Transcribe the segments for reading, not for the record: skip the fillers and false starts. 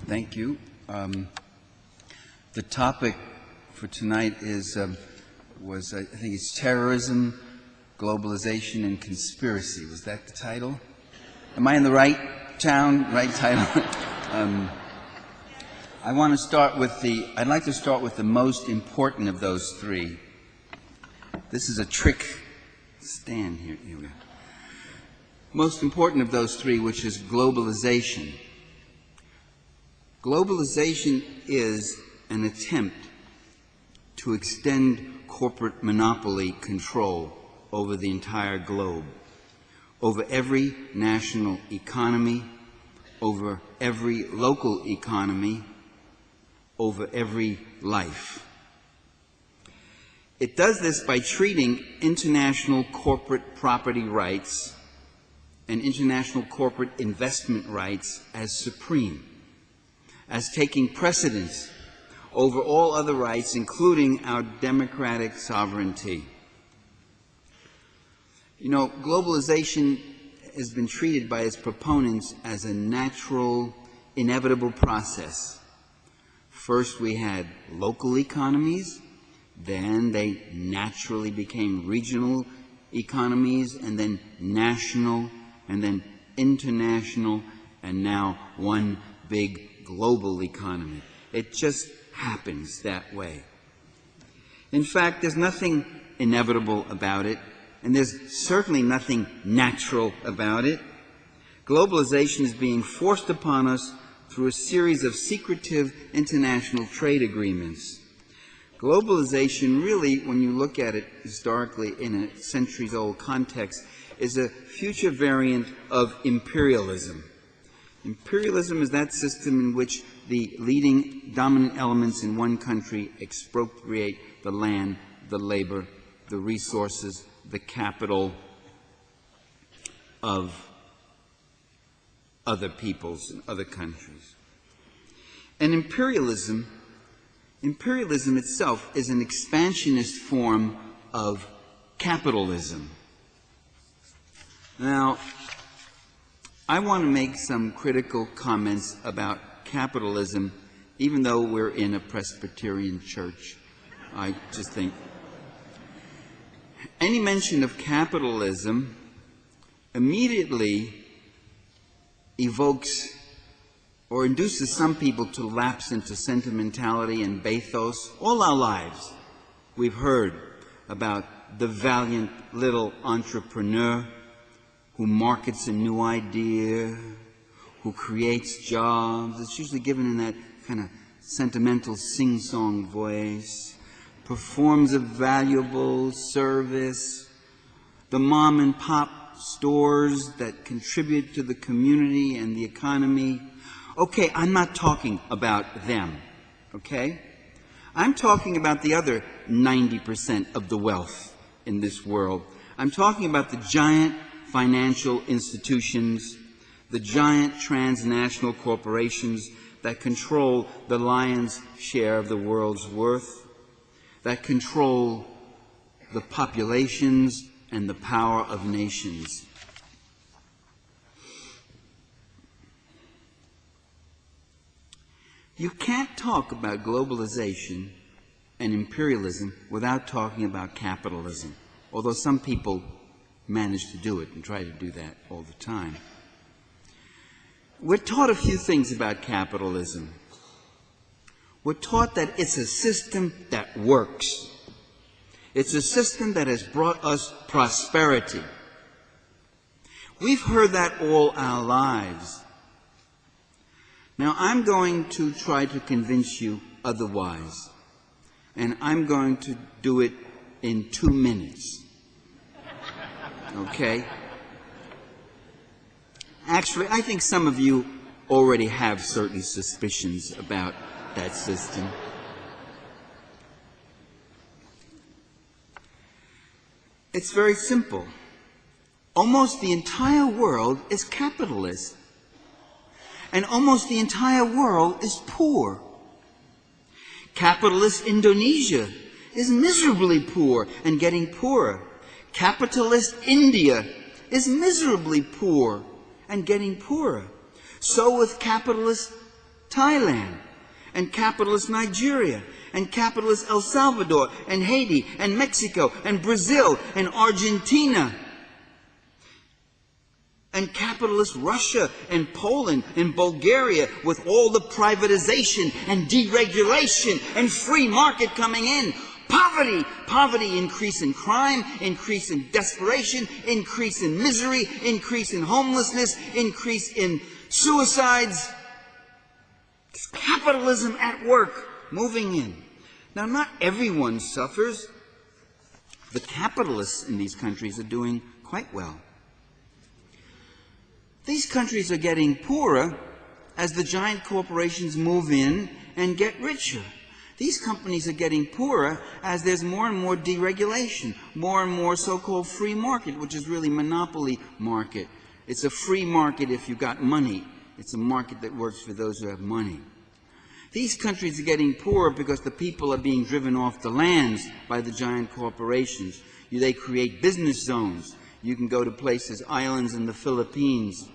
Thank you. The topic for tonight is, I think it's terrorism, globalization, and conspiracy. Was that the title? Am I in the right town, right title? I'd like to start with the most important of those three. This is a trick stand here. Here we go. Most important of those three, which is globalization. Globalization is an attempt to extend corporate monopoly control over the entire globe, over every national economy, over every local economy, over every life. It does this by treating international corporate property rights and international corporate investment rights as supreme, as taking precedence over all other rights, including our democratic sovereignty. You know, globalization has been treated by its proponents as a natural, inevitable process. First we had local economies, then they naturally became regional economies, and then national, and then international, and now one big global economy. It just happens that way. In fact, there's nothing inevitable about it, and there's certainly nothing natural about it. Globalization is being forced upon us through a series of secretive international trade agreements. Globalization really, when you look at it historically in a centuries-old context, is a future variant of imperialism. Imperialism is that system in which the leading dominant elements in one country expropriate the land, the labor, the resources, the capital of other peoples and other countries. And imperialism itself is an expansionist form of capitalism. Now, I want to make some critical comments about capitalism, even though we're in a Presbyterian church. I just think any mention of capitalism immediately evokes or induces some people to lapse into sentimentality and bathos. All our lives we've heard about the valiant little entrepreneur who markets a new idea, who creates jobs. It's usually given in that kind of sentimental sing-song voice, performs a valuable service, the mom and pop stores that contribute to the community and the economy. Okay, I'm not talking about them, okay? I'm talking about the other 90% of the wealth in this world. I'm talking about the giant financial institutions, the giant transnational corporations that control the lion's share of the world's worth, that control the populations and the power of nations. You can't talk about globalization and imperialism without talking about capitalism, although some people manage to do it and try to do that all the time. We're taught a few things about capitalism. We're taught that it's a system that works. It's a system that has brought us prosperity. We've heard that all our lives. Now, I'm going to try to convince you otherwise, and I'm going to do it in 2 minutes. Okay? Actually, I think some of you already have certain suspicions about that system. It's very simple. Almost the entire world is capitalist, and almost the entire world is poor. Capitalist Indonesia is miserably poor and getting poorer. Capitalist India is miserably poor and getting poorer. So with capitalist Thailand, and capitalist Nigeria, and capitalist El Salvador, and Haiti, and Mexico, and Brazil, and Argentina, and capitalist Russia, and Poland, and Bulgaria, with all the privatization and deregulation and free market coming in. Poverty, increase in crime, increase in desperation, increase in misery, increase in homelessness, increase in suicides. It's capitalism at work, moving in. Now, not everyone suffers. The capitalists in these countries are doing quite well. These countries are getting poorer as the giant corporations move in and get richer. These companies are getting poorer as there's more and more deregulation, more and more so-called free market, which is really monopoly market. It's a free market if you've got money. It's a market that works for those who have money. These countries are getting poorer because the people are being driven off the lands by the giant corporations. They create business zones. You can go to places, islands in the Philippines,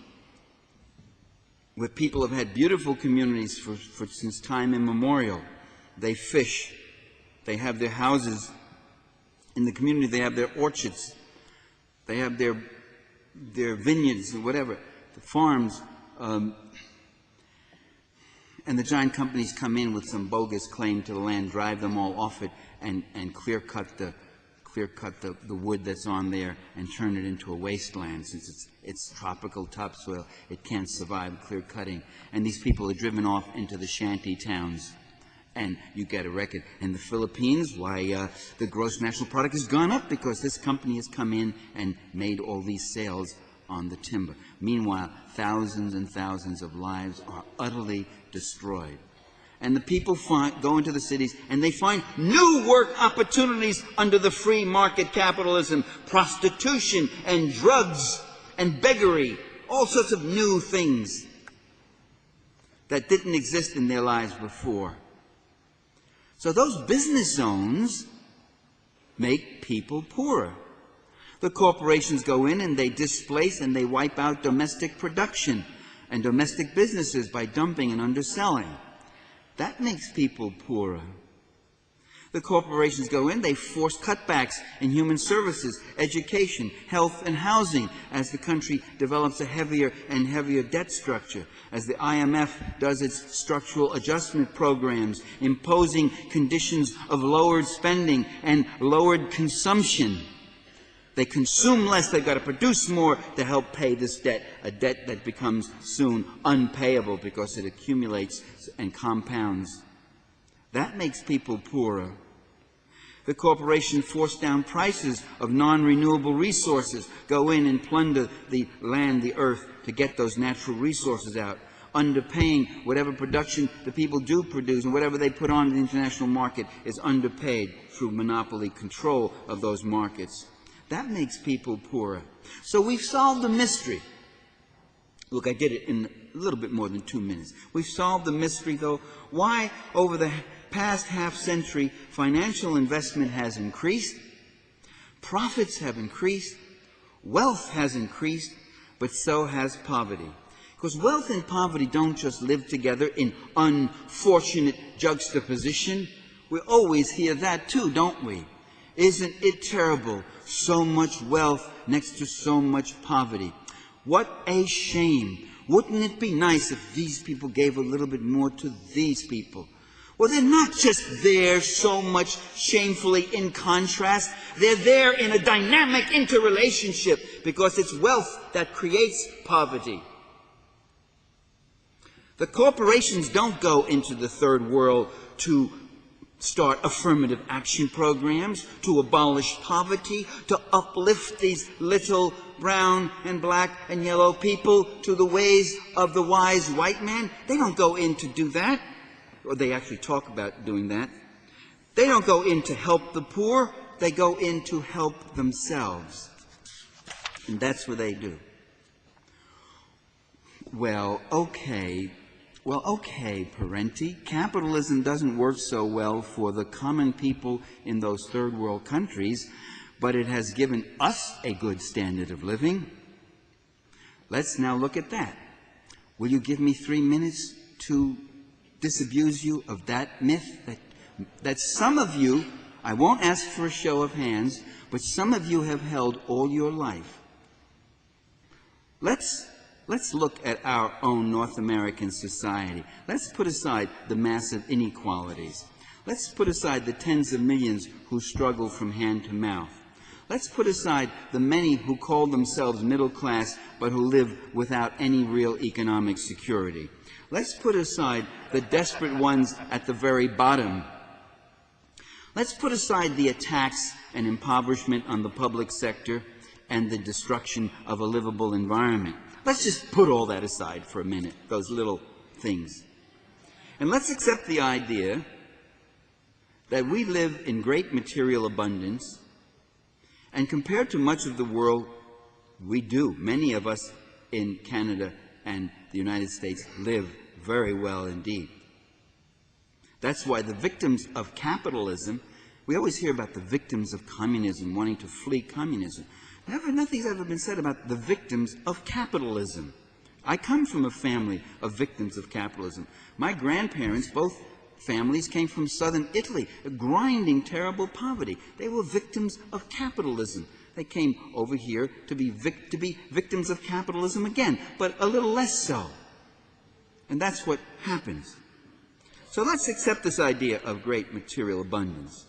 where people have had beautiful communities since time immemorial. They fish. They have their houses. In the community, they have their orchards. They have their vineyards and whatever, the farms. And the giant companies come in with some bogus claim to the land, drive them all off it, and clear cut the wood that's on there and turn it into a wasteland. Since it's tropical topsoil, it can't survive clear cutting. And these people are driven off into the shanty towns. And you get a record. In the Philippines, why, the gross national product has gone up because this company has come in and made all these sales on the timber. Meanwhile, thousands and thousands of lives are utterly destroyed. And the people go into the cities and they find new work opportunities under the free market capitalism, prostitution and drugs and beggary, all sorts of new things that didn't exist in their lives before. So those business zones make people poorer. The corporations go in and they displace and they wipe out domestic production and domestic businesses by dumping and underselling. That makes people poorer. The corporations go in, they force cutbacks in human services, education, health, and housing as the country develops a heavier and heavier debt structure, as the IMF does its structural adjustment programs, imposing conditions of lowered spending and lowered consumption. They consume less, they've got to produce more to help pay this debt, a debt that becomes soon unpayable because it accumulates and compounds. That makes people poorer. The corporations force down prices of non-renewable resources, go in and plunder the land, the earth, to get those natural resources out, underpaying whatever production the people do produce, and whatever they put on the international market is underpaid through monopoly control of those markets. That makes people poorer. So we've solved the mystery. Look, I did it in a little bit more than 2 minutes. We've solved the mystery, though, why over the past half-century financial investment has increased, profits have increased, wealth has increased, but so has poverty. Because wealth and poverty don't just live together in unfortunate juxtaposition. We always hear that too, don't we? Isn't it terrible? So much wealth next to so much poverty. What a shame. Wouldn't it be nice if these people gave a little bit more to these people? Well, they're not just there so much shamefully in contrast. They're there in a dynamic interrelationship because it's wealth that creates poverty. The corporations don't go into the third world to start affirmative action programs, to abolish poverty, to uplift these little brown and black and yellow people to the ways of the wise white man. They don't go in to do that. Or they actually talk about doing that. They don't go in to help the poor. They go in to help themselves. And that's what they do. Well, okay, Parenti. Capitalism doesn't work so well for the common people in those third world countries, but it has given us a good standard of living. Let's now look at that. Will you give me 3 minutes to disabuse you of that myth that some of you, I won't ask for a show of hands, but some of you have held all your life. Let's look at our own North American society. Let's put aside the massive inequalities. Let's put aside the tens of millions who struggle from hand to mouth. Let's put aside the many who call themselves middle class but who live without any real economic security. Let's put aside the desperate ones at the very bottom. Let's put aside the attacks and impoverishment on the public sector and the destruction of a livable environment. Let's just put all that aside for a minute, those little things. And let's accept the idea that we live in great material abundance, and compared to much of the world, we do. Many of us in Canada and the United States live very well indeed. That's why the victims of capitalism, we always hear about the victims of communism wanting to flee communism. Nothing's ever been said about the victims of capitalism. I come from a family of victims of capitalism. My grandparents, both families, came from southern Italy, grinding terrible poverty. They were victims of capitalism. They came over here to be victims of capitalism again, but a little less so. And that's what happens. So let's accept this idea of great material abundance.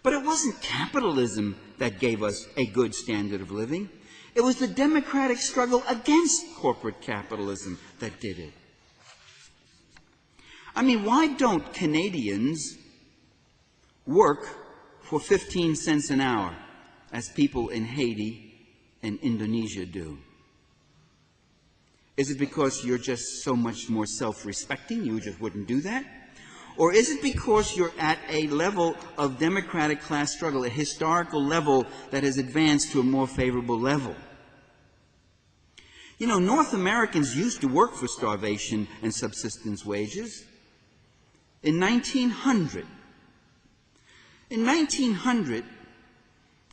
But it wasn't capitalism that gave us a good standard of living. It was the democratic struggle against corporate capitalism that did it. I mean, why don't Canadians work for 15 cents an hour as people in Haiti and Indonesia do? Is it because you're just so much more self-respecting, you just wouldn't do that? Or is it because you're at a level of democratic class struggle, a historical level that has advanced to a more favorable level? You know, North Americans used to work for starvation and subsistence wages. In 1900,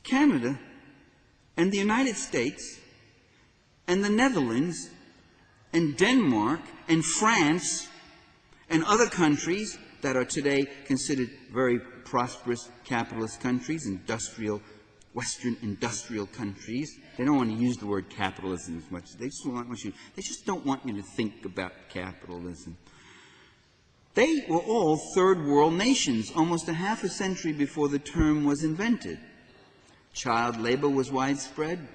Canada and the United States and the Netherlands and Denmark and France and other countries that are today considered very prosperous capitalist countries, Western industrial countries. They don't want to use the word capitalism as much. They just don't want you to think about capitalism. They were all third world nations almost a half a century before the term was invented. Child labor was widespread.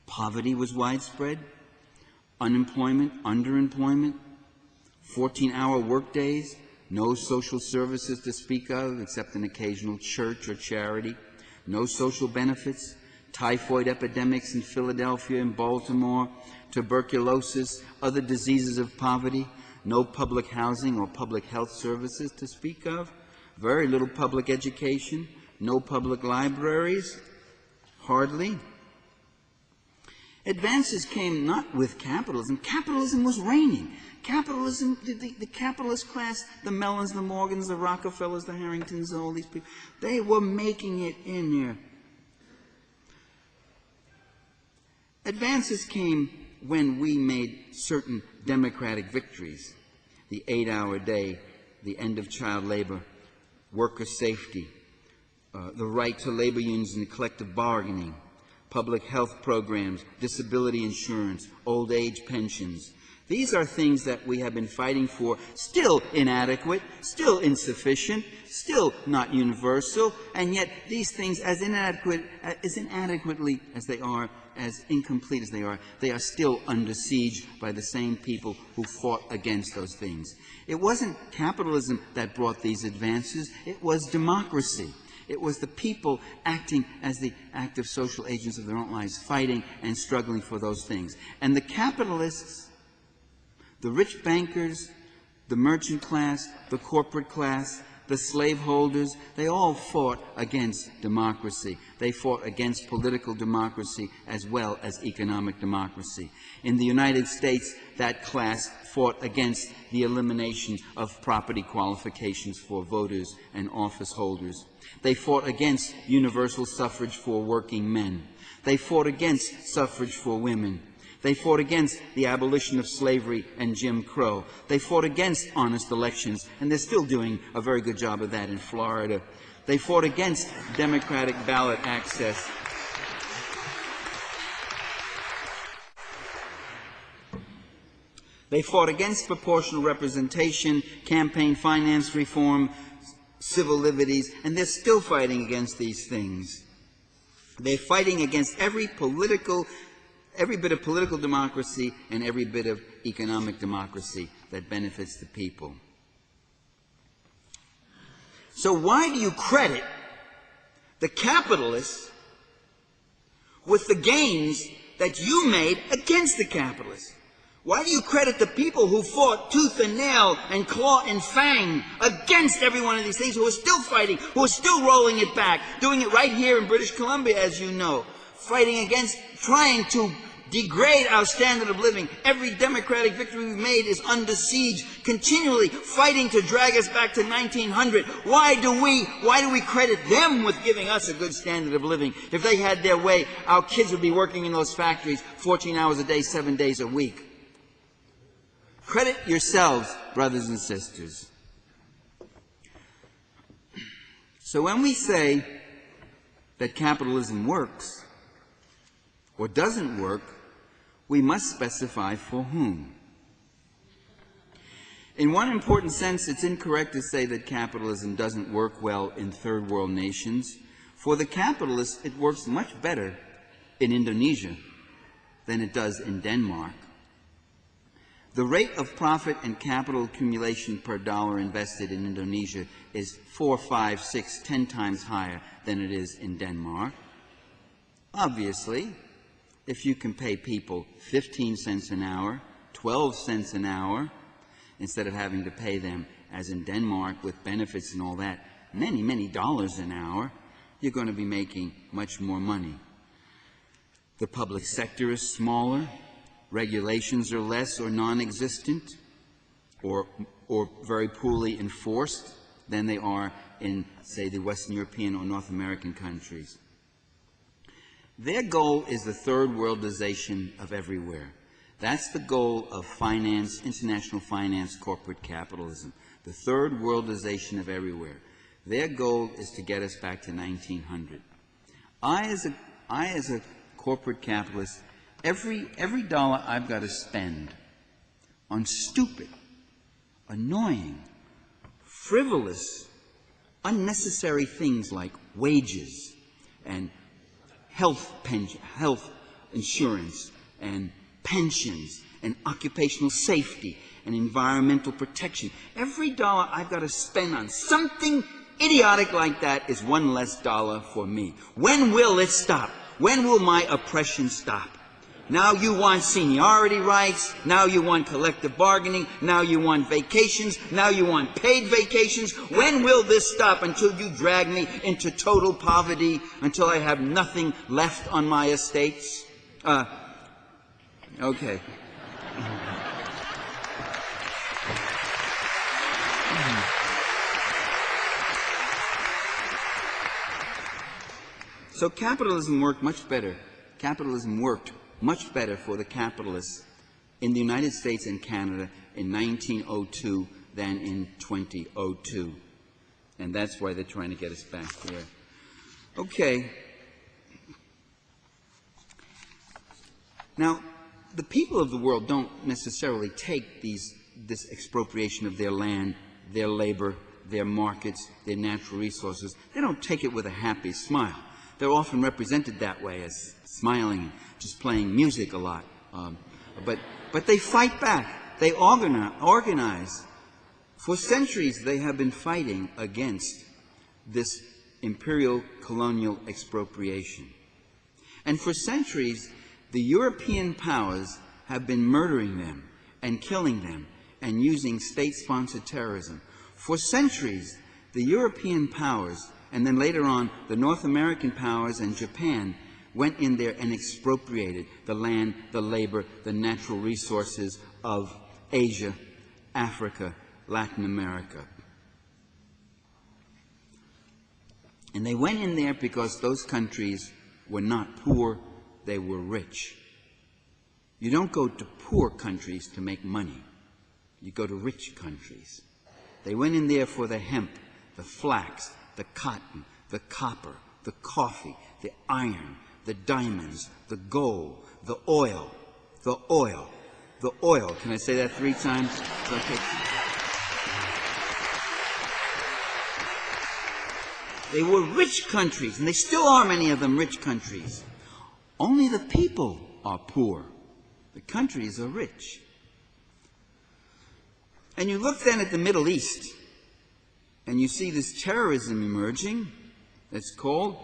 Poverty was widespread. Unemployment, underemployment, 14-hour workdays, no social services to speak of except an occasional church or charity, no social benefits, typhoid epidemics in Philadelphia and Baltimore, tuberculosis, other diseases of poverty, no public housing or public health services to speak of, very little public education, no public libraries, hardly. Advances came not with capitalism. Capitalism was reigning. Capitalism, the capitalist class, the Mellons, the Morgans, the Rockefellers, the Harringtons, all these people, they were making it in there. Advances came when we made certain democratic victories. The 8-hour day, the end of child labor, worker safety, the right to labor unions and collective bargaining, public health programs, disability insurance, old age pensions. These are things that we have been fighting for, still inadequate, still insufficient, still not universal, and yet these things, as inadequately as they are, as incomplete as they are still under siege by the same people who fought against those things. It wasn't capitalism that brought these advances, it was democracy. It was the people acting as the active social agents of their own lives, fighting and struggling for those things. And the capitalists, the rich bankers, the merchant class, the corporate class, the slaveholders, they all fought against democracy. They fought against political democracy as well as economic democracy. In the United States, that class fought against the elimination of property qualifications for voters and office holders. They fought against universal suffrage for working men. They fought against suffrage for women. They fought against the abolition of slavery and Jim Crow. They fought against honest elections, and they're still doing a very good job of that in Florida. They fought against democratic ballot access. They fought against proportional representation, campaign finance reform, civil liberties, and they're still fighting against these things. They're fighting against every bit of political democracy and every bit of economic democracy that benefits the people. So why do you credit the capitalists with the gains that you made against the capitalists? Why do you credit the people who fought tooth and nail and claw and fang against every one of these things, who are still fighting, who are still rolling it back, doing it right here in British Columbia, as you know, fighting against, trying to degrade our standard of living? Every democratic victory we've made is under siege, continually fighting to drag us back to 1900. Why do we credit them with giving us a good standard of living? If they had their way, our kids would be working in those factories 14 hours a day, 7 days a week. Credit yourselves, brothers and sisters. So when we say that capitalism works or doesn't work, we must specify for whom. In one important sense, it's incorrect to say that capitalism doesn't work well in third world nations. For the capitalists, it works much better in Indonesia than it does in Denmark. The rate of profit and capital accumulation per dollar invested in Indonesia is 4, 5, 6, 10 times higher than it is in Denmark. Obviously, if you can pay people 15 cents an hour, 12 cents an hour, instead of having to pay them, as in Denmark, with benefits and all that, many, many dollars an hour, you're going to be making much more money. The public sector is smaller. Regulations are less or non-existent or very poorly enforced than they are in, say, the Western European or North American countries. Their goal is the third worldization of everywhere. That's the goal of finance, international finance, corporate capitalism, the third worldization of everywhere. Their goal is to get us back to 1900. I, as a corporate capitalist, every dollar I've got to spend on stupid, annoying, frivolous, unnecessary things like wages and health insurance and pensions and occupational safety and environmental protection. Every dollar I've got to spend on something idiotic like that is one less dollar for me. When will it stop? When will my oppression stop? Now you want seniority rights, now you want collective bargaining, now you want vacations, now you want paid vacations. When will this stop? Until you drag me into total poverty, until I have nothing left on my estates? Okay. So capitalism worked much better. Capitalism worked much better for the capitalists in the United States and Canada in 1902 than in 2002. And that's why they're trying to get us back there. Okay. Now, the people of the world don't necessarily take this expropriation of their land, their labor, their markets, their natural resources. They don't take it with a happy smile. They're often represented that way as smiling, just playing music a lot. But they fight back. They organize. For centuries, they have been fighting against this imperial colonial expropriation. And for centuries, the European powers have been murdering them and killing them and using state-sponsored terrorism. For centuries, the European powers, and then later on the North American powers and Japan, went in there and expropriated the land, the labor, the natural resources of Asia, Africa, Latin America. And they went in there because those countries were not poor, they were rich. You don't go to poor countries to make money. You go to rich countries. They went in there for the hemp, the flax, the cotton, the copper, the coffee, the iron, the diamonds, the gold, the oil, the oil, the oil. Can I say that 3 times? Okay. They were rich countries, and they still are, many of them, rich countries. Only the people are poor. The countries are rich. And you look then at the Middle East, and you see this terrorism emerging that's called,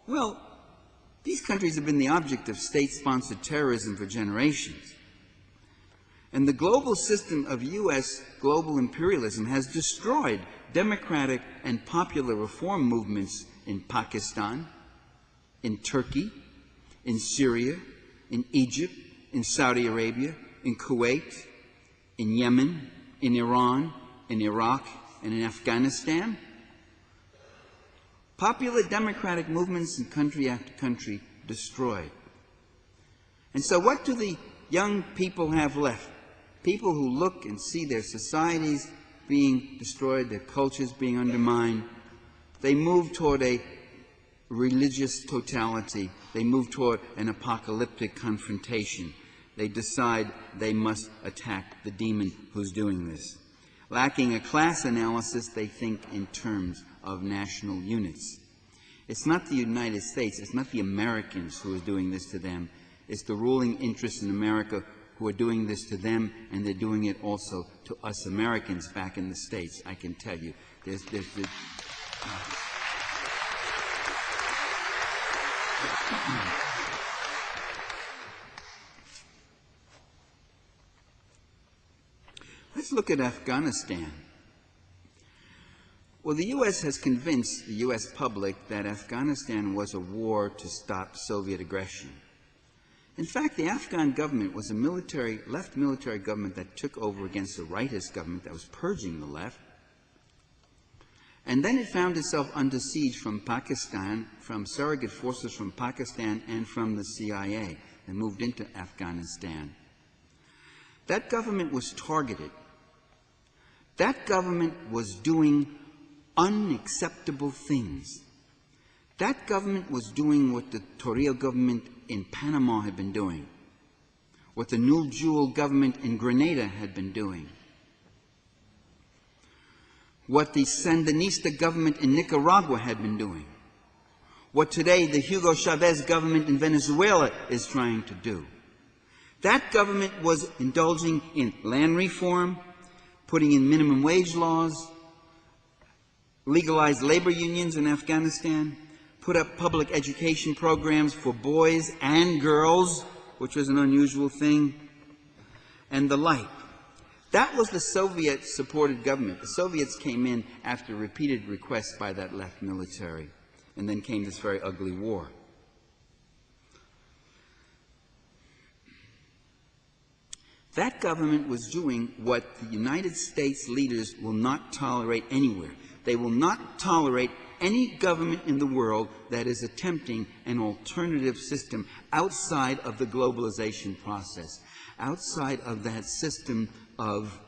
well, these countries have been the object of state-sponsored terrorism for generations. And the global system of U.S. global imperialism has destroyed democratic and popular reform movements in Pakistan, in Turkey, in Syria, in Egypt, in Saudi Arabia, in Kuwait, in Yemen, in Iran, in Iraq, and in Afghanistan. Popular democratic movements in country after country destroyed. And so what do the young people have left? People who look and see their societies being destroyed, their cultures being undermined. They move toward a religious totality. They move toward an apocalyptic confrontation. They decide they must attack the demon who's doing this. Lacking a class analysis, they think in terms of national units. It's not the United States, it's not the Americans who are doing this to them. It's the ruling interests in America who are doing this to them, and they're doing it also to us Americans back in the States, I can tell you. Let's look at Afghanistan. Well, the U.S. has convinced the U.S. public that Afghanistan was a war to stop Soviet aggression. In fact, the Afghan government was a left military government that took over against a rightist government that was purging the left. And then it found itself under siege from Pakistan, from surrogate forces from Pakistan and from the CIA, and moved into Afghanistan. That government was targeted. That government was doing unacceptable things. That government was doing what the Torrijos government in Panama had been doing, what the Nul Jewel government in Grenada had been doing, what the Sandinista government in Nicaragua had been doing, what today the Hugo Chavez government in Venezuela is trying to do. That government was indulging in land reform, putting in minimum wage laws, legalized labor unions in Afghanistan, put up public education programs for boys and girls, which was an unusual thing, and the like. That was the Soviet-supported government. The Soviets came in after repeated requests by that left military, and then came this very ugly war. That government was doing what the United States leaders will not tolerate anywhere. They will not tolerate any government in the world that is attempting an alternative system outside of the globalization process, outside of that system of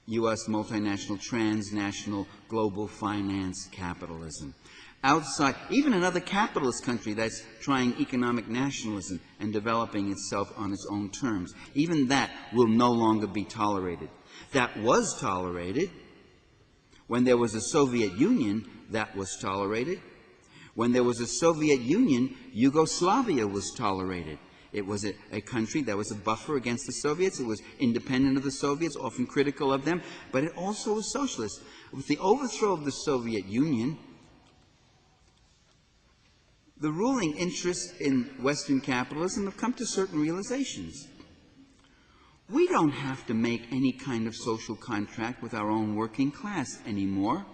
U.S. multinational, transnational, global finance capitalism. Outside, even another capitalist country that's trying economic nationalism and developing itself on its own terms, even that will no longer be tolerated. That was tolerated. When there was a Soviet Union, that was tolerated. When there was a Soviet Union, Yugoslavia was tolerated. It was a country that was a buffer against the Soviets. It was independent of the Soviets, often critical of them, but it also was socialist. With the overthrow of the Soviet Union, the ruling interests in Western capitalism have come to certain realizations. We don't have to make any kind of social contract with our own working class anymore.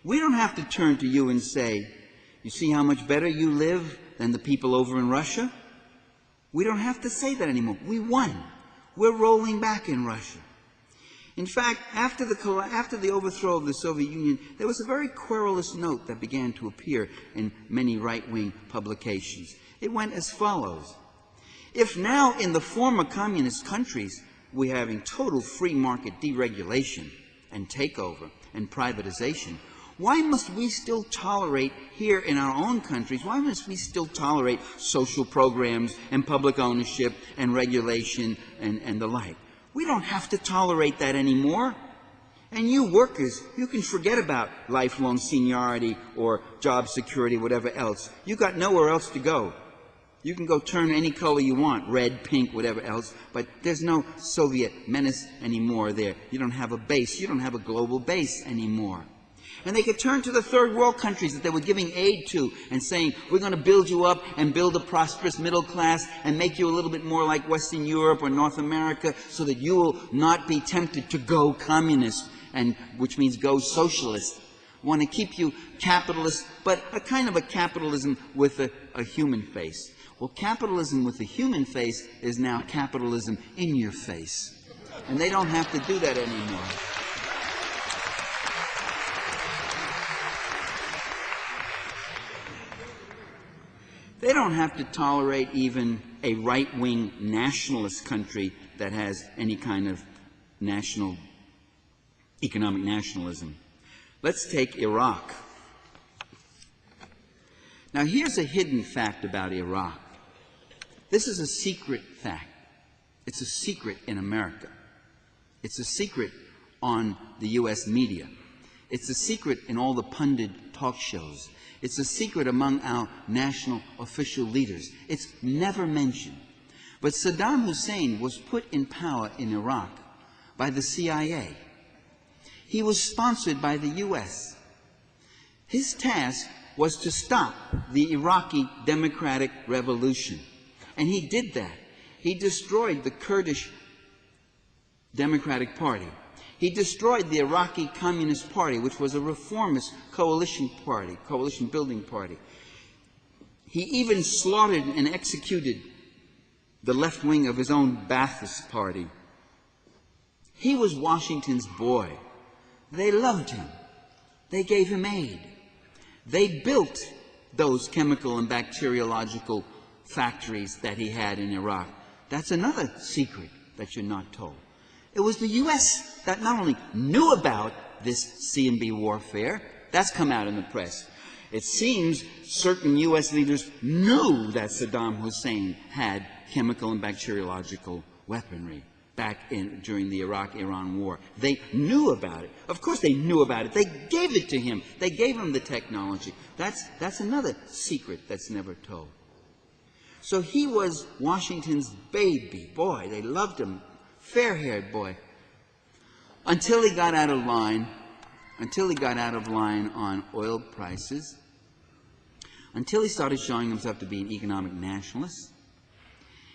We don't have to turn to you and say, you see how much better you live than the people over in Russia? We don't have to say that anymore. We won. We're rolling back in Russia. In fact, after the overthrow of the Soviet Union, there was a very querulous note that began to appear in many right-wing publications. It went as follows. If now in the former communist countries we're having total free market deregulation and takeover and privatization, why must we still tolerate here in our own countries, why must we still tolerate social programs and public ownership and regulation and the like? We don't have to tolerate that anymore. And you workers, you can forget about lifelong seniority or job security, whatever else. You got nowhere else to go. You can go turn any color you want, red, pink, whatever else, but there's no Soviet menace anymore there. You don't have a base. You don't have a global base anymore. And they could turn to the third world countries that they were giving aid to and saying, we're going to build you up and build a prosperous middle class and make you a little bit more like Western Europe or North America so that you will not be tempted to go communist, and which means go socialist. Want to keep you capitalist, but a kind of a capitalism with a human face. Well, capitalism with a human face is now capitalism in your face. And they don't have to do that anymore. They don't have to tolerate even a right-wing nationalist country that has any kind of economic nationalism. Let's take Iraq. Now, here's a hidden fact about Iraq. This is a secret fact. It's a secret in America. It's a secret on the U.S. media. It's a secret in all the pundit talk shows. It's a secret among our national official leaders. It's never mentioned. But Saddam Hussein was put in power in Iraq by the CIA. He was sponsored by the U.S. His task was to stop the Iraqi democratic revolution. And he did that. He destroyed the Kurdish Democratic Party. He destroyed the Iraqi Communist Party, which was a reformist coalition party, coalition building party. He even slaughtered and executed the left wing of his own Ba'athist party. He was Washington's boy. They loved him. They gave him aid. They built those chemical and bacteriological factories that he had in Iraq. That's another secret that you're not told. It was the U.S. that not only knew about this C&B warfare, that's come out in the press. It seems certain U.S. leaders knew that Saddam Hussein had chemical and bacteriological weaponry back during the Iraq-Iran war. They knew about it. Of course they knew about it. They gave it to him. They gave him the technology. That's another secret that's never told. So he was Washington's baby boy. They loved him. Fair-haired boy, until he got out of line, on oil prices, until he started showing himself to be an economic nationalist.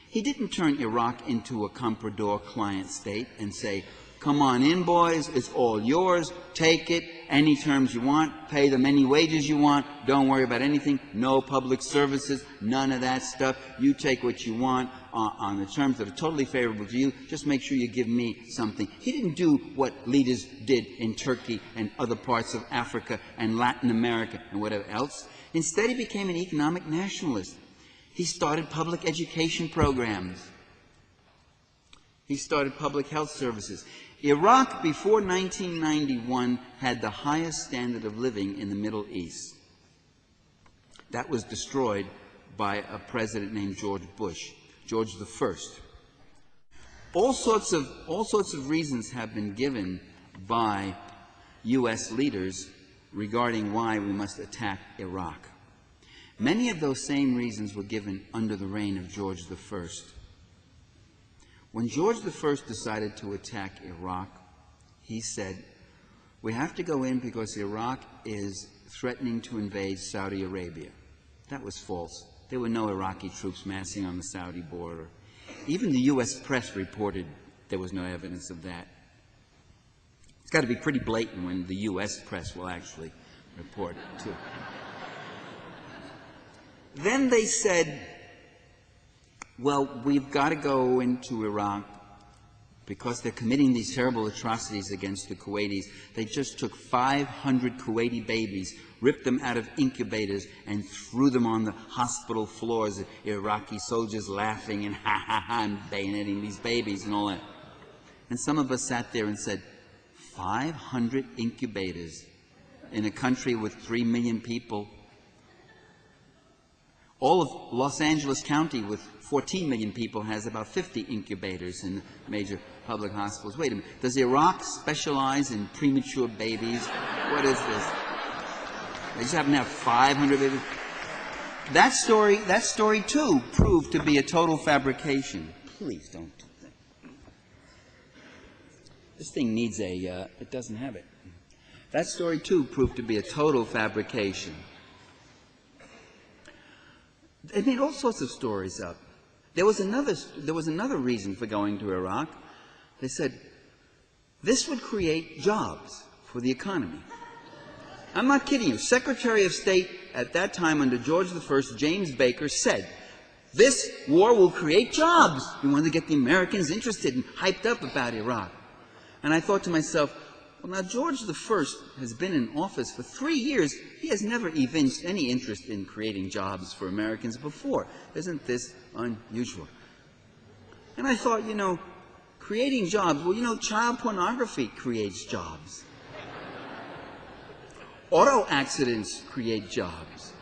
He didn't turn Iraq into a comprador client state and say, come on in, boys, it's all yours, take it, any terms you want, pay them any wages you want, don't worry about anything, no public services, none of that stuff, you take what you want on the terms that are totally favorable to you, just make sure you give me something. He didn't do what leaders did in Turkey and other parts of Africa and Latin America and whatever else. Instead, he became an economic nationalist. He started public education programs. He started public health services. Iraq, before 1991, had the highest standard of living in the Middle East. That was destroyed by a president named George Bush, George I. All sorts of reasons have been given by U.S. leaders regarding why we must attack Iraq. Many of those same reasons were given under the reign of George I. When George I decided to attack Iraq, he said, we have to go in because Iraq is threatening to invade Saudi Arabia. That was false. There were no Iraqi troops massing on the Saudi border. Even the U.S. press reported there was no evidence of that. It's got to be pretty blatant when the U.S. press will actually report it, too. Then they said, well, we've got to go into Iraq because they're committing these terrible atrocities against the Kuwaitis. They just took 500 Kuwaiti babies, ripped them out of incubators, and threw them on the hospital floors. Iraqi soldiers laughing and ha ha ha and bayoneting these babies and all that. And some of us sat there and said, 500 incubators in a country with 3 million people. All of Los Angeles County with 14 million people has about 50 incubators in major public hospitals. Wait a minute. Does Iraq specialize in premature babies? What is this? They just happen to have 500 babies. That story too proved to be a total fabrication. Please don't do that. This thing needs it doesn't have it. That story too proved to be a total fabrication. They made all sorts of stories up. There was another reason for going to Iraq. They said this would create jobs for the economy. I'm not kidding you. Secretary of State at that time under George I, James Baker, said, this war will create jobs. We wanted to get the Americans interested and hyped up about Iraq. And I thought to myself, well, now George I has been in office for 3 years. He has never evinced any interest in creating jobs for Americans before. Isn't this unusual? And I thought, creating jobs, well, child pornography creates jobs. Auto accidents create jobs.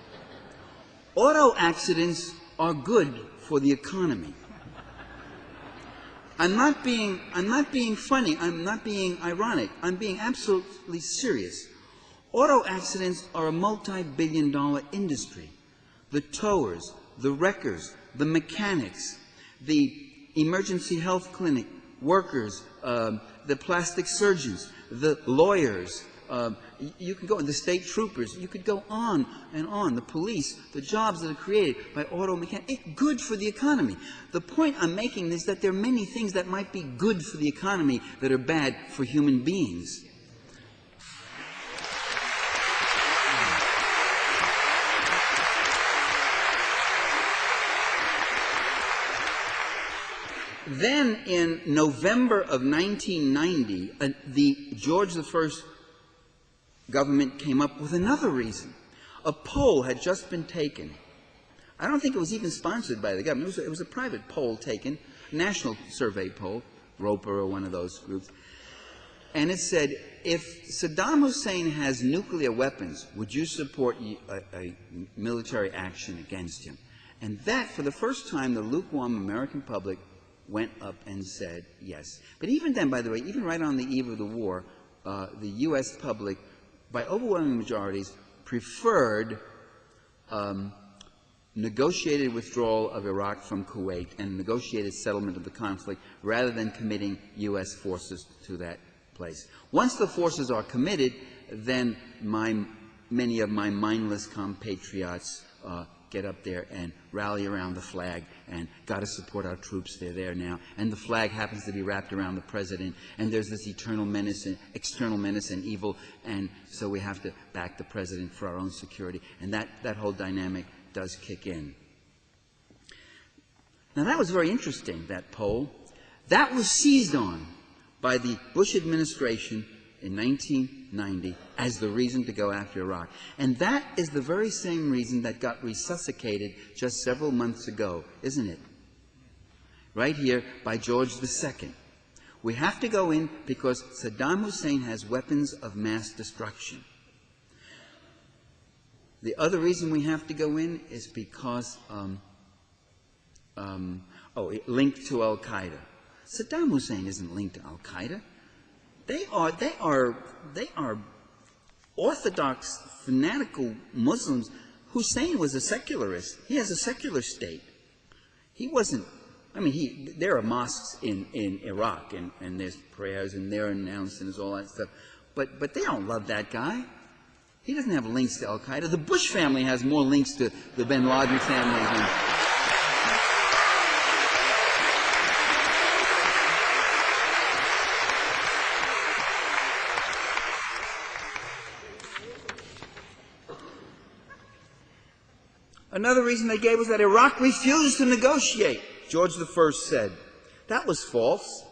Auto accidents are good for the economy. I'm not being funny. I'm not being ironic. I'm being absolutely serious. Auto accidents are a multi-billion-dollar industry. The towers, the wreckers, the mechanics, the emergency health clinic workers, the plastic surgeons, the lawyers, you could go, the state troopers, you could go on and on, the police, the jobs that are created by auto mechanics. It's good for the economy. The point I'm making is that there are many things that might be good for the economy that are bad for human beings. Then in November of 1990, the George I government came up with another reason. A poll had just been taken. I don't think it was even sponsored by the government. It was a private poll taken, national survey poll, Roper or one of those groups. And it said, if Saddam Hussein has nuclear weapons, would you support a military action against him? And that, for the first time, the lukewarm American public went up and said yes. But even then, by the way, even right on the eve of the war, the U.S. public, by overwhelming majorities, preferred negotiated withdrawal of Iraq from Kuwait and negotiated settlement of the conflict rather than committing U.S. forces to that place. Once the forces are committed, then many of my mindless compatriots get up there and rally around the flag and got to support our troops. They're there now. And the flag happens to be wrapped around the president. And there's this eternal menace and external menace and evil. And so we have to back the president for our own security. And that whole dynamic does kick in. Now that was very interesting, that poll. That was seized on by the Bush administration in 1990 as the reason to go after Iraq. And that is the very same reason that got resuscitated just several months ago, isn't it? Right here by George II. We have to go in because Saddam Hussein has weapons of mass destruction. The other reason we have to go in is because linked to Al-Qaeda. Saddam Hussein isn't linked to Al-Qaeda. They are orthodox, fanatical Muslims. Hussein was a secularist. He has a secular state. He wasn't, there are mosques in Iraq, and there's prayers, and they're announced, and there's all that stuff. But they don't love that guy. He doesn't have links to Al-Qaeda. The Bush family has more links to the bin Laden family than... Another reason they gave was that Iraq refused to negotiate, George I said. That was false.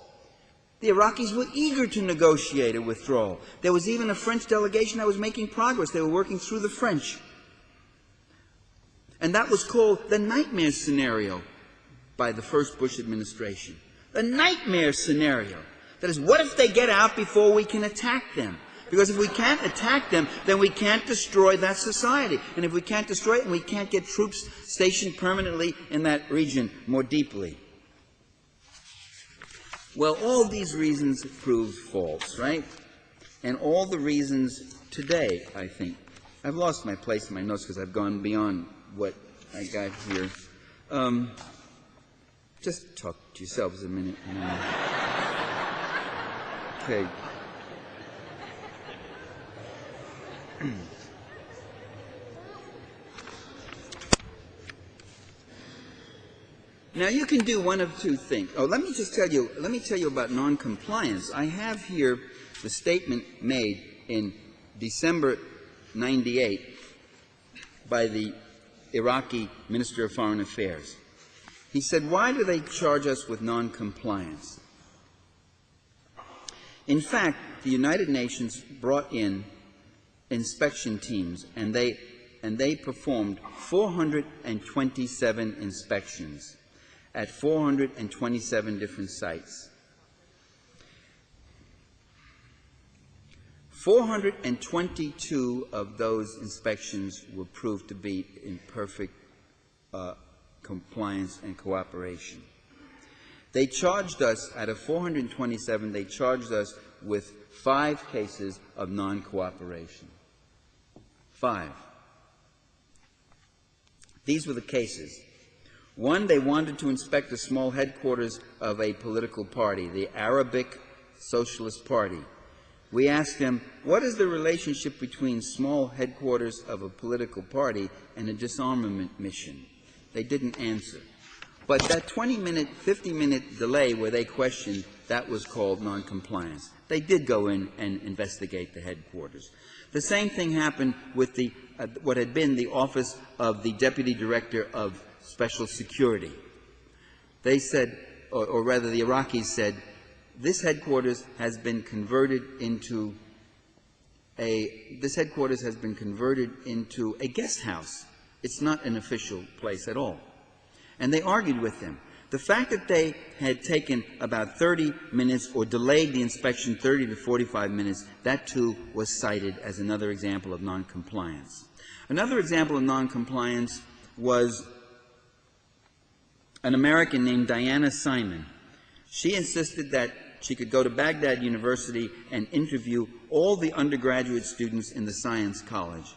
The Iraqis were eager to negotiate a withdrawal. There was even a French delegation that was making progress. They were working through the French. And that was called the nightmare scenario by the first Bush administration. The nightmare scenario. That is, what if they get out before we can attack them? Because if we can't attack them, then we can't destroy that society. And if we can't destroy it, we can't get troops stationed permanently in that region more deeply. Well, all these reasons proved false, right? And all the reasons today, I think. I've lost my place in my notes because I've gone beyond what I got here. Just talk to yourselves a minute. Okay. Now you can do one of two things. Oh, let me tell you about noncompliance. I have here the statement made in December 98 by the Iraqi Minister of Foreign Affairs. He said, "Why do they charge us with noncompliance?" In fact, the United Nations brought in inspection teams, and they performed 427 inspections at 427 different sites. 422 of those inspections were proved to be in perfect compliance and cooperation. They charged us, out of 427, they charged us with 5 cases of non-cooperation. 5. These were the cases. 1, they wanted to inspect the small headquarters of a political party, the Arabic Socialist Party. We asked them, what is the relationship between small headquarters of a political party and a disarmament mission? They didn't answer. But that 20-minute, 50-minute delay where they questioned, that was called noncompliance. They did go in and investigate the headquarters. The same thing happened with the what had been the office of the Deputy Director of Special Security. They said, or rather the Iraqis said, this headquarters has been converted into a guest house. It's not an official place at all. And they argued with them. The fact that they had taken about 30 minutes or delayed the inspection 30 to 45 minutes, that too was cited as another example of noncompliance. Another example of noncompliance was an American named Diana Simon. She insisted that she could go to Baghdad University and interview all the undergraduate students in the Science College.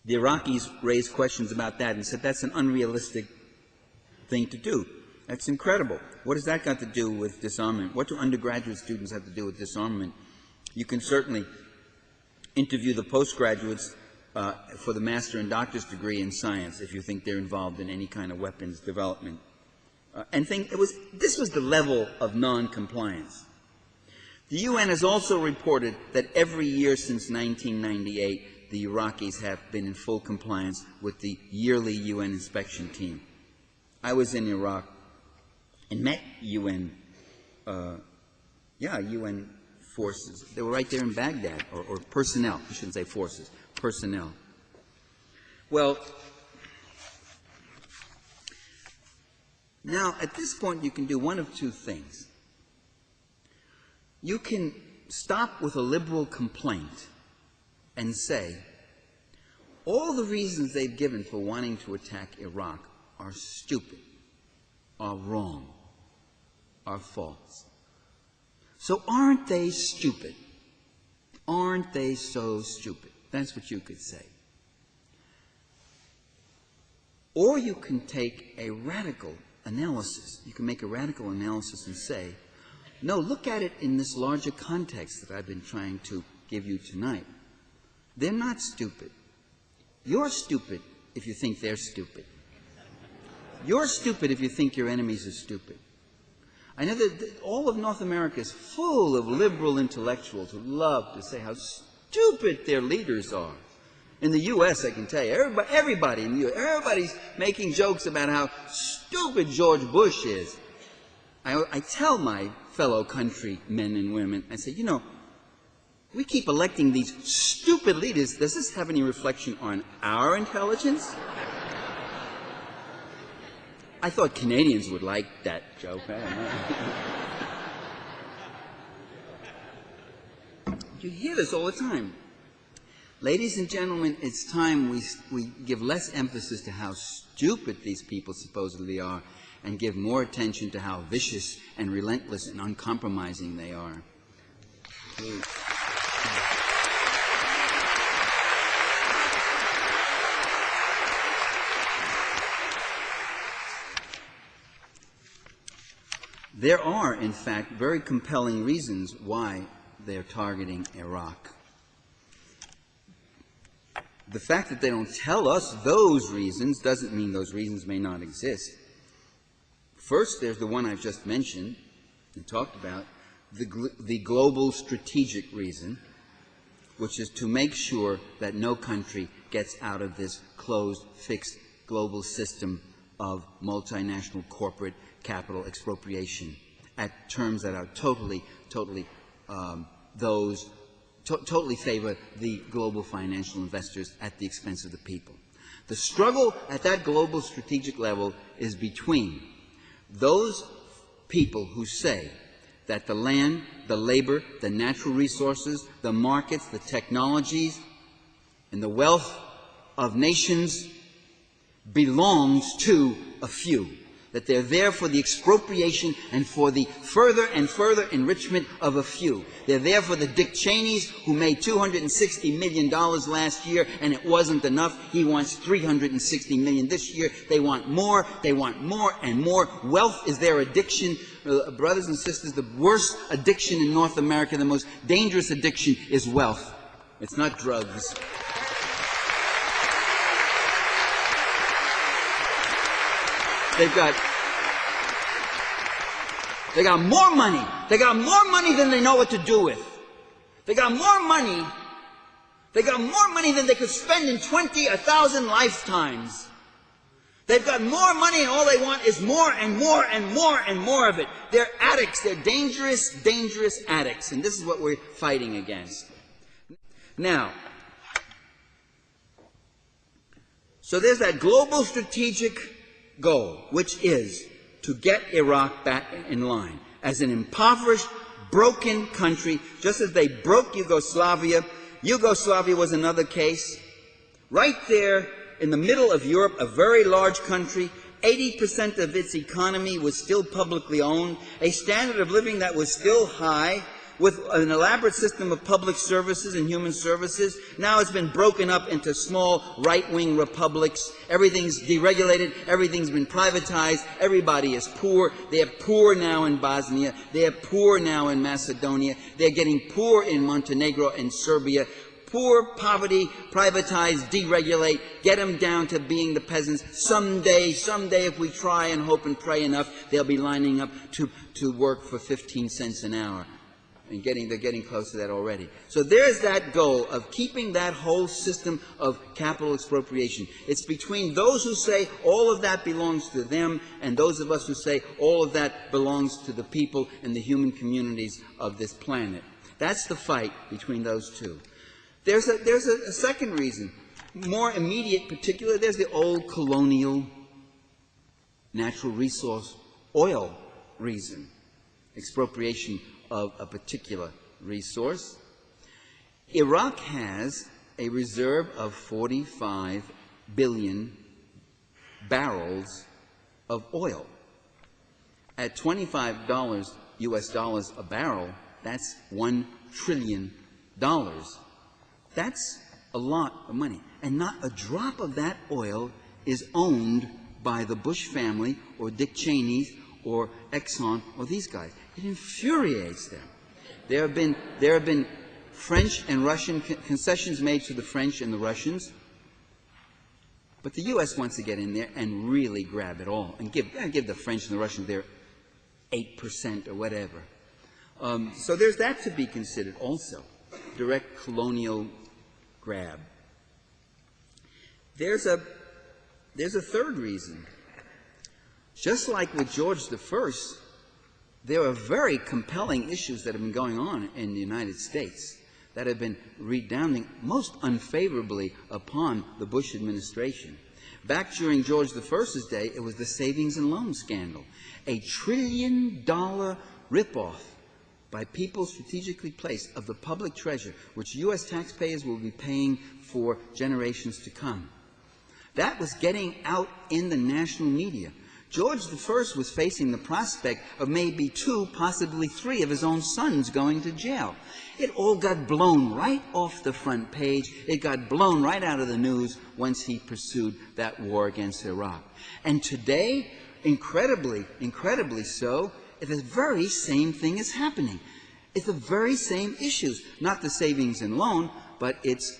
The Iraqis raised questions about that and said that's an unrealistic thing to do. That's incredible. What has that got to do with disarmament? What do undergraduate students have to do with disarmament? You can certainly interview the postgraduates for the master and doctor's degree in science if you think they're involved in any kind of weapons development. This was the level of non-compliance. The UN has also reported that every year since 1998, the Iraqis have been in full compliance with the yearly UN inspection team. I was in Iraq and met UN forces. They were right there in Baghdad, or personnel. I shouldn't say forces, personnel. Well, now at this point you can do one of two things. You can stop with a liberal complaint and say, all the reasons they've given for wanting to attack Iraq are stupid, are wrong, are false. So aren't they stupid? Aren't they so stupid? That's what you could say. Or you can take a radical analysis. You can make a radical analysis and say, no, look at it in this larger context that I've been trying to give you tonight. They're not stupid. You're stupid if you think they're stupid. You're stupid if you think your enemies are stupid. I know that all of North America is full of liberal intellectuals who love to say how stupid their leaders are. In the U.S., I can tell you, everybody in the U.S., everybody's making jokes about how stupid George Bush is. I tell my fellow countrymen and women, I say, you know, we keep electing these stupid leaders. Does this have any reflection on our intelligence? I thought Canadians would like that joke. You hear this all the time. Ladies and gentlemen, it's time we give less emphasis to how stupid these people supposedly are and give more attention to how vicious and relentless and uncompromising they are. There are, in fact, very compelling reasons why they're targeting Iraq. The fact that they don't tell us those reasons doesn't mean those reasons may not exist. First, there's the one I've just mentioned and talked about, the global strategic reason, which is to make sure that no country gets out of this closed, fixed global system of multinational corporate capital expropriation at terms that are totally favor the global financial investors at the expense of the people. The struggle at that global strategic level is between those people who say that the land, the labor, the natural resources, the markets, the technologies, and the wealth of nations belongs to a few, that they're there for the expropriation and for the further and further enrichment of a few. They're there for the Dick Cheneys who made $260 million last year and it wasn't enough. He wants $360 million this year. They want more and more. Wealth is their addiction. Brothers and sisters, the worst addiction in North America, the most dangerous addiction is wealth. It's not drugs. They got more money. They got more money than they know what to do with. They got more money. They got more money than they could spend in 1,000 lifetimes. They've got more money and all they want is more and more and more and more of it. They're addicts. They're dangerous, dangerous addicts. And this is what we're fighting against. Now, so there's that global strategic goal, which is to get Iraq back in line as an impoverished, broken country, just as they broke Yugoslavia. Yugoslavia was another case. Right there in the middle of Europe, a very large country, 80% of its economy was still publicly owned, a standard of living that was still high, with an elaborate system of public services and human services. Now it's been broken up into small right-wing republics. Everything's deregulated. Everything's been privatized. Everybody is poor. They're poor now in Bosnia. They're poor now in Macedonia. They're getting poor in Montenegro and Serbia. Poor, poverty, privatize, deregulate, get them down to being the peasants. Someday, if we try and hope and pray enough, they'll be lining up to work for 15 cents an hour. And they're getting close to that already. So there's that goal of keeping that whole system of capital expropriation. It's between those who say all of that belongs to them and those of us who say all of that belongs to the people and the human communities of this planet. That's the fight between those two. There's a second reason, more immediate, particular. There's the old colonial natural resource oil reason, expropriation of a particular resource. Iraq has a reserve of 45 billion barrels of oil. At $25 US dollars a barrel, that's $1 trillion. That's a lot of money. And not a drop of that oil is owned by the Bush family or Dick Cheney or Exxon or these guys. It infuriates them. There have been French and Russian concessions made to the French and the Russians, but the U.S. wants to get in there and really grab it all and give the French and the Russians their 8% or whatever. So there's that to be considered also, direct colonial grab. There's a third reason. Just like with George I, there are very compelling issues that have been going on in the United States that have been redounding most unfavorably upon the Bush administration. Back during George I's day, it was the savings and loan scandal, a $1 trillion ripoff by people strategically placed of the public treasure, which U.S. taxpayers will be paying for generations to come. That was getting out in the national media. George I was facing the prospect of maybe 2, possibly 3 of his own sons going to jail. It all got blown right off the front page. It got blown right out of the news once he pursued that war against Iraq. And today, incredibly so, the very same thing is happening. It's the very same issues, not the savings and loan, but it's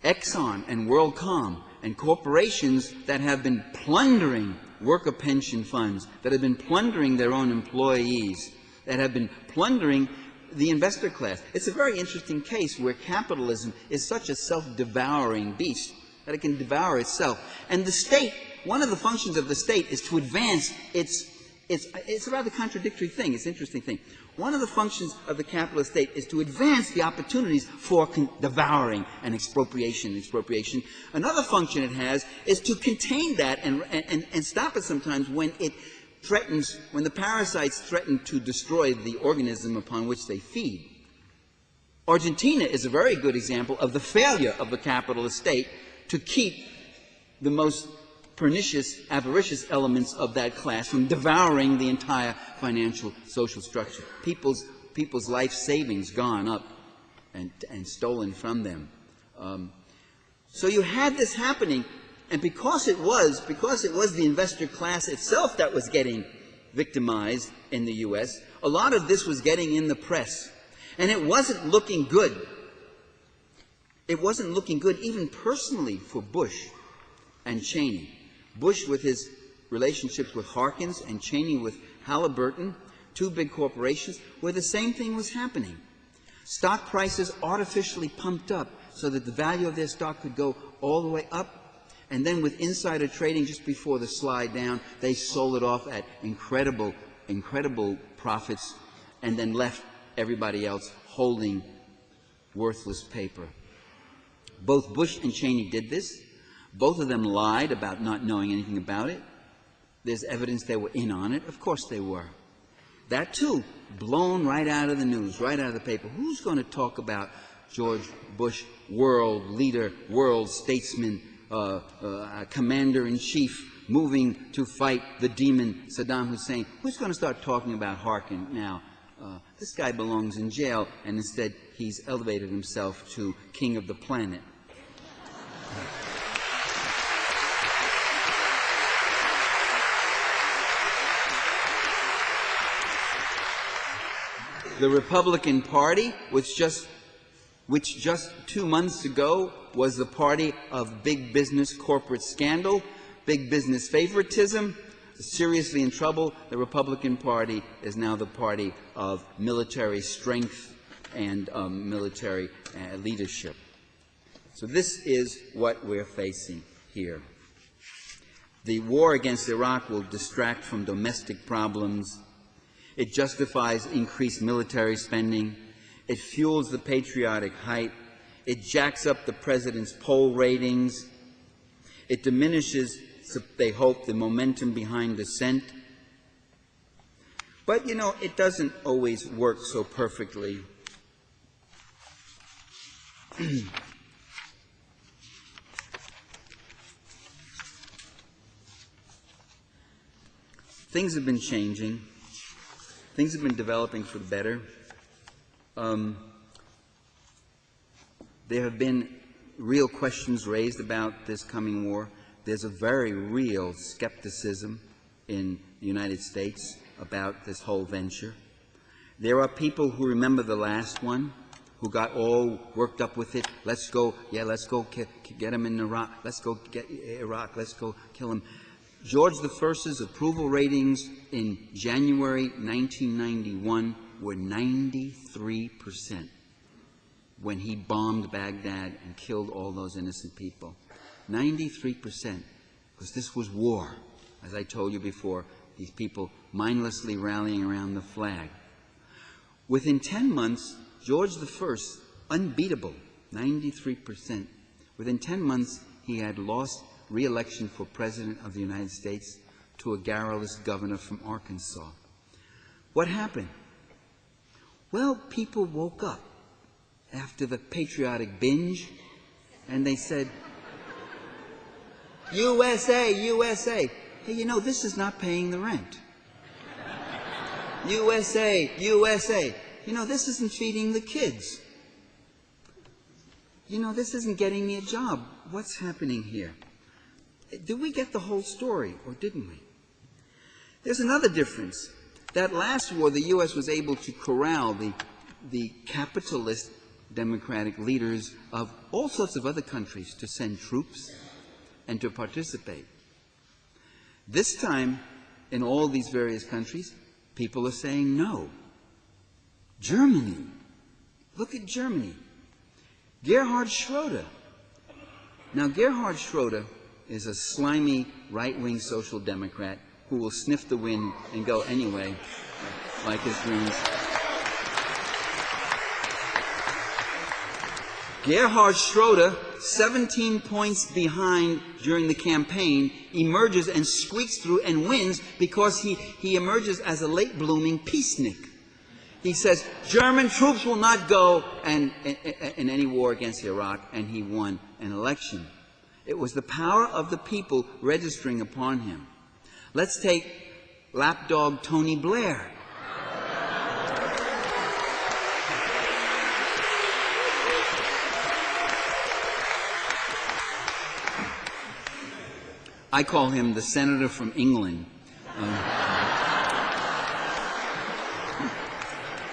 Exxon and WorldCom and corporations that have been plundering worker pension funds, that have been plundering their own employees, that have been plundering the investor class. It's a very interesting case where capitalism is such a self-devouring beast that it can devour itself. And the state, one of the functions of the state is to advance it's a rather contradictory thing. It's an interesting thing. One of the functions of the capitalist state is to advance the opportunities for devouring and expropriation. Another function it has is to contain that and stop it sometimes when it threatens, when the parasites threaten to destroy the organism upon which they feed. Argentina is a very good example of the failure of the capitalist state to keep the most pernicious, avaricious elements of that class from devouring the entire financial social structure. People's life savings gone up and stolen from them. So you had this happening, and because it was the investor class itself that was getting victimized in the U.S., a lot of this was getting in the press, and it wasn't looking good. It wasn't looking good even personally for Bush and Cheney. Bush with his relationships with Harkins and Cheney with Halliburton, 2 big corporations, where the same thing was happening. Stock prices artificially pumped up so that the value of their stock could go all the way up. And then with insider trading just before the slide down, they sold it off at incredible profits and then left everybody else holding worthless paper. Both Bush and Cheney did this. Both of them lied about not knowing anything about it. There's evidence they were in on it. Of course they were. That, too, blown right out of the news, right out of the paper. Who's going to talk about George Bush, world leader, world statesman, commander-in-chief, moving to fight the demon Saddam Hussein? Who's going to start talking about Harkin now? This guy belongs in jail, and instead he's elevated himself to king of the planet. The Republican Party, which just 2 months ago was the party of big business corporate scandal, big business favoritism, seriously in trouble. The Republican Party is now the party of military strength and military leadership. So this is what we're facing here. The war against Iraq will distract from domestic problems. It justifies increased military spending. It fuels the patriotic hype. It jacks up the president's poll ratings. It diminishes, they hope, the momentum behind dissent. But, you know, it doesn't always work so perfectly. Things have been changing. Things have been developing for the better. There have been real questions raised about this coming war. There's a very real skepticism in the United States about this whole venture. There are people who remember the last one, who got all worked up with it. Let's go get him in Iraq. Let's go get Iraq. Let's go kill him. George I's approval ratings in January 1991 were 93% when he bombed Baghdad and killed all those innocent people. 93%, because this was war. As I told you before, these people mindlessly rallying around the flag. Within 10 months, George I, unbeatable, 93%. Within 10 months, he had lost re-election for President of the United States to a garrulous governor from Arkansas. What happened? Well, people woke up after the patriotic binge, and they said, USA, USA. Hey, you know, this is not paying the rent. USA, USA. You know, this isn't feeding the kids. You know, this isn't getting me a job. What's happening here? Did we get the whole story, or didn't we? There's another difference. That last war, the U.S. was able to corral the capitalist democratic leaders of all sorts of other countries to send troops and to participate. This time, in all these various countries, people are saying no. Germany. Look at Germany. Gerhard Schroeder. Now, Gerhard Schroeder is a slimy right-wing social democrat who will sniff the wind and go anyway, like his dreams. Gerhard Schroeder, 17 points behind during the campaign, emerges and squeaks through and wins because he emerges as a late-blooming peacenik. He says, German troops will not go in any war against Iraq, and he won an election. It was the power of the people registering upon him. Let's take lapdog Tony Blair. I call him the senator from England.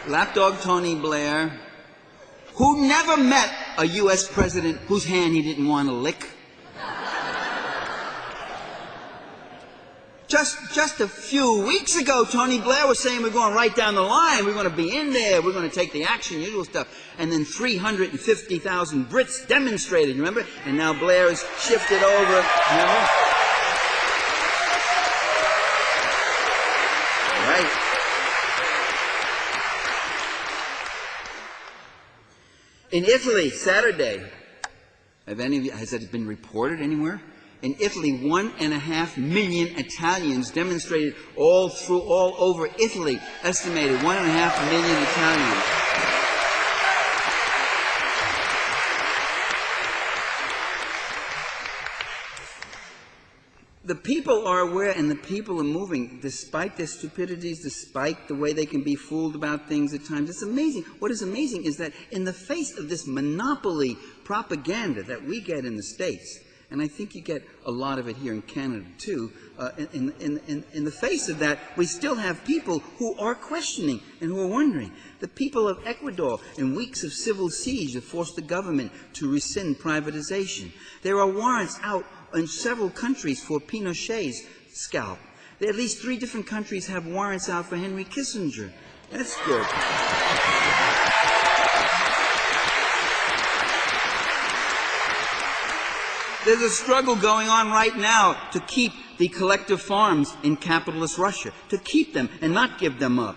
Lapdog Tony Blair, who never met a U.S. president whose hand he didn't want to lick. Just a few weeks ago, Tony Blair was saying we're going right down the line, we're going to be in there, we're going to take the action, usual stuff. And then 350,000 Brits demonstrated, remember? And now Blair has shifted over, remember? Right. In Italy, Saturday, has it been reported anywhere? In Italy, 1.5 million Italians demonstrated all over Italy, estimated 1.5 million Italians. The people are aware and the people are moving, despite their stupidities, despite the way they can be fooled about things at times. It's amazing. What is amazing is that in the face of this monopoly propaganda that we get in the States, and I think you get a lot of it here in Canada too, in the face of that, we still have people who are questioning and who are wondering. The people of Ecuador, in weeks of civil siege, have forced the government to rescind privatization. There are warrants out in several countries for Pinochet's scalp. At least 3 different countries have warrants out for Henry Kissinger. That's good. There's a struggle going on right now to keep the collective farms in capitalist Russia, to keep them and not give them up.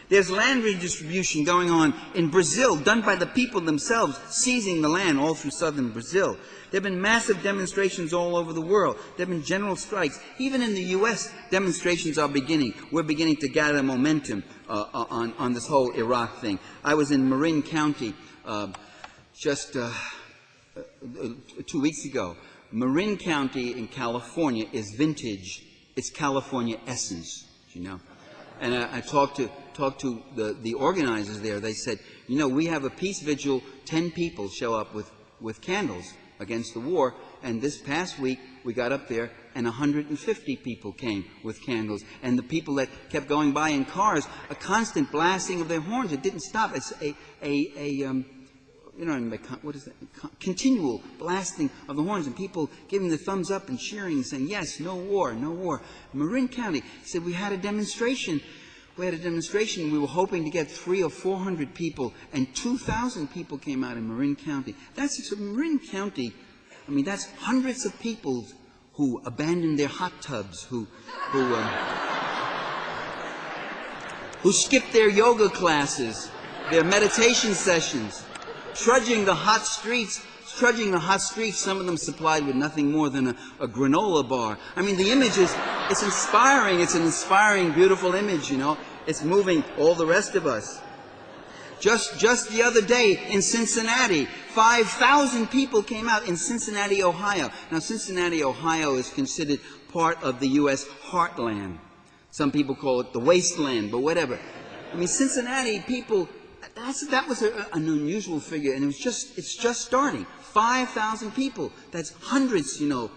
There's land redistribution going on in Brazil, done by the people themselves, seizing the land all through southern Brazil. There have been massive demonstrations all over the world. There have been general strikes. Even in the U.S., demonstrations are beginning. We're beginning to gather momentum on this whole Iraq thing. I was in Marin County just 2 weeks ago. Marin County in California is vintage. It's California essence, you know. And I talked to the organizers there. They said, you know, we have a peace vigil, 10 people show up with candles against the war, and this past week we got up there and 150 people came with candles, and the people that kept going by in cars, a constant blasting of their horns. It didn't stop. It's what is that? Continual blasting of the horns, and people giving the thumbs up and cheering and saying, yes, no war, no war. Marin County said we had a demonstration. We were hoping to get 300 or 400 people, and 2,000 people came out in Marin County. That's Marin County. I mean, that's hundreds of people who abandoned their hot tubs, who who skipped their yoga classes, their meditation sessions, trudging the hot streets, some of them supplied with nothing more than a granola bar. I mean, the image is, it's inspiring. It's an inspiring, beautiful image, you know. It's moving all the rest of us. Just the other day in Cincinnati, 5,000 people came out in Cincinnati, Ohio. Now, Cincinnati, Ohio is considered part of the U.S. heartland. Some people call it the wasteland, but whatever. I mean, Cincinnati people, that was an unusual figure, and it's just starting. 5,000 people. That's hundreds, you know,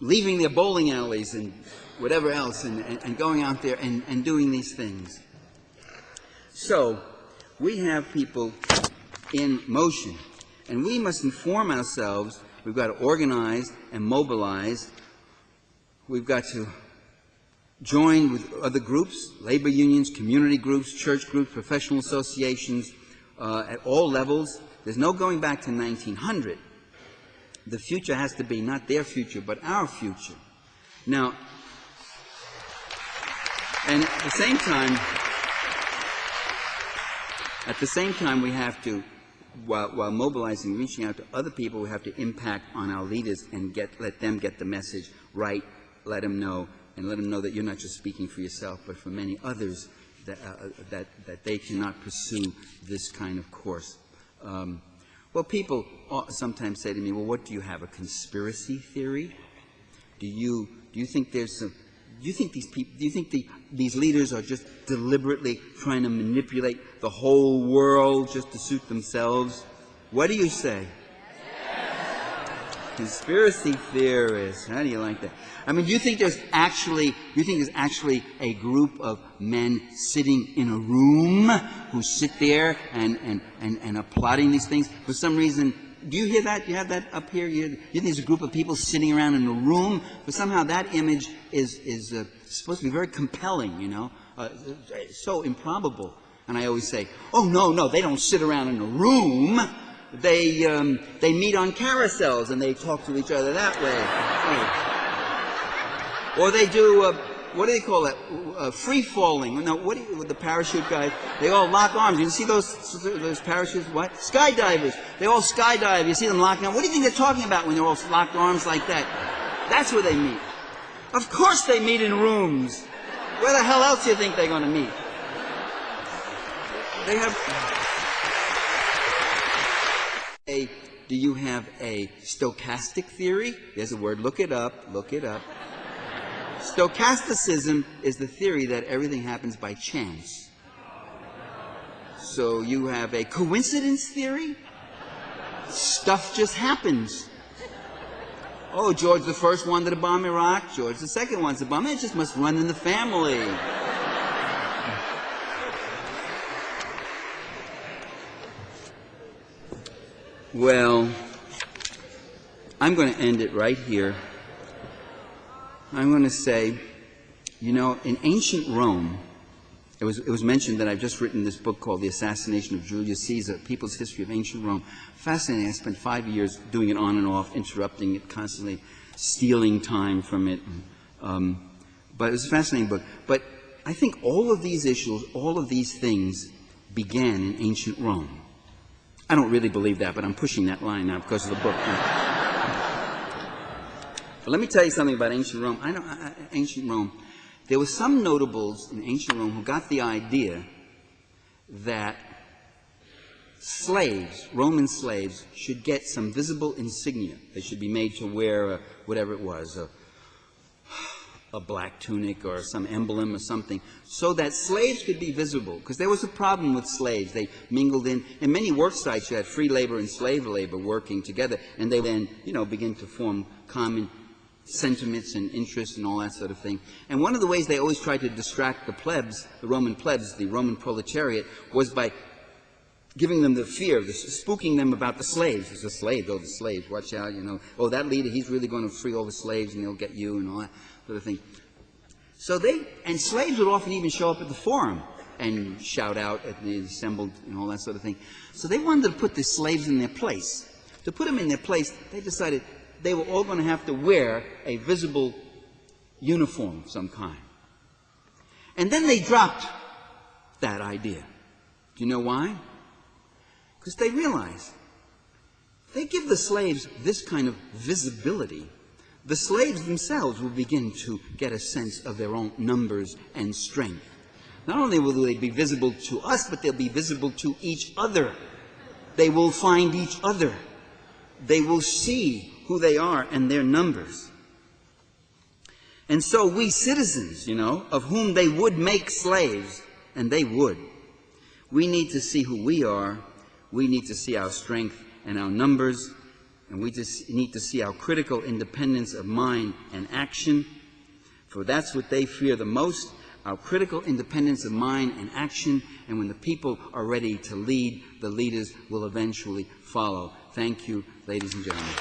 leaving their bowling alleys and whatever else and going out there and doing these things. So, we have people in motion, and we must inform ourselves. We've got to organize and mobilize. We've got to join with other groups, labor unions, community groups, church groups, professional associations, at all levels. There's no going back to 1900. The future has to be not their future, but our future. Now, and at the same time, we have to, while mobilizing, reaching out to other people, we have to impact on our leaders and let them get the message right, let them know that you're not just speaking for yourself, but for many others, that they cannot pursue this kind of course. Well, people sometimes say to me, well, what do you have, a conspiracy theory? Do you think there's some, do you think these leaders are just deliberately trying to manipulate the whole world just to suit themselves? What do you say? Conspiracy theorists. How do you like that? I mean, do you think there's actually a group of men sitting in a room who sit there and are plotting these things? For some reason, do you hear that? You have that up here? You think there's a group of people sitting around in a room? But somehow that image is supposed to be very compelling, you know, so improbable. And I always say, oh, no, they don't sit around in a room. They meet on carousels and they talk to each other that way. Or they do, what do they call that? Free falling. No, with the parachute guys? They all lock arms. You see those parachutes? What? Skydivers. They all skydive. You see them locking arms. What do you think they're talking about when they're all locked arms like that? That's where they meet. Of course they meet in rooms. Where the hell else do you think they're going to meet? They have... Do you have a stochastic theory? There's a word. Look it up. Look it up. Stochasticism is the theory that everything happens by chance. So you have a coincidence theory? Stuff just happens. Oh, George the First wanted to bomb Iraq. George the Second wants to bomb it. It just must run in the family. Well, I'm going to end it right here. I'm going to say, you know, in ancient Rome, it was mentioned that I've just written this book called The Assassination of Julius Caesar, People's History of Ancient Rome. Fascinating. I spent 5 years doing it on and off, interrupting it constantly, stealing time from it. But it was a fascinating book. But I think all of these issues, all of these things began in ancient Rome. I don't really believe that, but I'm pushing that line now because of the book. But let me tell you something about ancient Rome. Ancient Rome, there were some notables in ancient Rome who got the idea that slaves, Roman slaves, should get some visible insignia. They should be made to wear whatever it was, a black tunic or some emblem or something, so that slaves could be visible. Because there was a problem with slaves. They mingled in many work sites. You had free labor and slave labor working together, and they then, you know, begin to form common sentiments and interests and all that sort of thing. And one of the ways they always tried to distract the plebs, the Roman proletariat, was by giving them the fear, spooking them about the slaves. It's the slaves, oh, the slaves, watch out, you know. Oh, that leader, he's really going to free all the slaves and he'll get you and all that sort of thing. So and slaves would often even show up at the forum and shout out at the assembled and all that sort of thing. So they wanted to put the slaves in their place. To put them in their place, they decided they were all going to have to wear a visible uniform of some kind. And then they dropped that idea. Do you know why? Because they realize they give the slaves this kind of visibility. The slaves themselves will begin to get a sense of their own numbers and strength. Not only will they be visible to us, but they'll be visible to each other. They will find each other. They will see who they are and their numbers. And so we citizens, of whom they would make slaves, and they would, we need to see who we are. We need to see our strength and our numbers. And we just need to see our critical independence of mind and action. For that's what they fear the most, our critical independence of mind and action. And when the people are ready to lead, the leaders will eventually follow. Thank you, ladies and gentlemen.